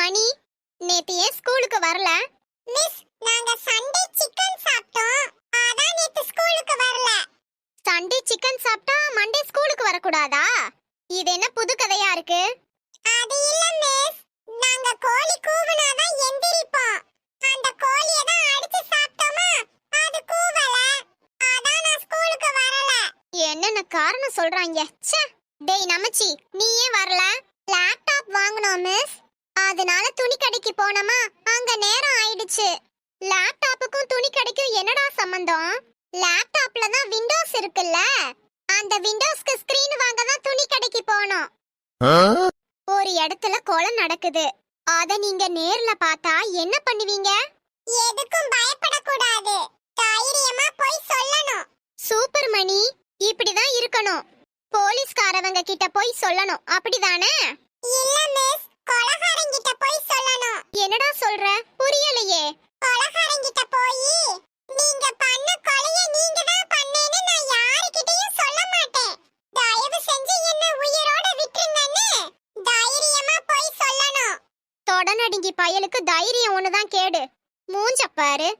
மணி, நேத்து ஏன் ஸ்கூலுக்கு வரல? மிஸ், நாங்க சண்டே சிக்கன் சாப்பிட்டோம். அதான் நேத்து ஸ்கூலுக்கு வரல. சண்டே சிக்கன் சாப்பிட்டா மண்டே ஸ்கூலுக்கு வரக்கூடாதா? இது என்ன புது கதையா இருக்கு? அது இல்ல மிஸ், நாங்க கோழி கூவுனாதான் எந்திரிப்போம். அந்த கோழியை தான் அடிச்சு சாப்பிட்டோமா, அது கூவல. அதான் நான் ஸ்கூலுக்கு வரல. என்னென்ன காரணம் சொல்றாங்க. ச்சே. டேய் நமச்சி, நீ ஏன் வரல? லேப்டாப் வாங்கணும் மிஸ். அதனால துணி கடைக்கு போனோமா, அங்க நேரம் ஆயிடுச்சு. லேப்டாப்புக்கும் துணி கடைக்கும் என்னடா சம்பந்தம்? லேப்டாப்ல தான் விண்டோஸ் இருக்குல்ல, அந்த விண்டோஸ்க்கு ஸ்கிரீன் வாங்க தான் துணி கடைக்கு போனோம். ஒரு இடத்துல கொலை நடக்குது. அத நீங்க நேர்ல பார்த்தா என்ன பண்ணுவீங்க? எதுக்கும் பயப்படக்கூடாது, தைரியமா போய் சொல்லணும். சூப்பர் மணி, இப்படிதான் இருக்கணும். போலீஸ்காரவங்க கிட்ட போய் சொல்லணும், அப்படிதானே? இல்ல மிஸ், கொலகாரங்கிட்ட போய் சொல்லணும். என்னடா சொல்ற? புரியலையே. கொலகாரங்கிட்ட போய் நீங்க பண்ண கொலையை நீங்க தான் பண்ணேன்னு நான் யாருக்கிட்டயும் சொல்ல மாட்டேன், தயவு செஞ்சு என்ன உயிரோட விட்டுருங்கன்னு தைரியமா போய் சொல்லணும். தொடநடுங்கி பயலுக்கு தைரியம் ஒண்ணுதான் கேடு. மூஞ்ச பாரு.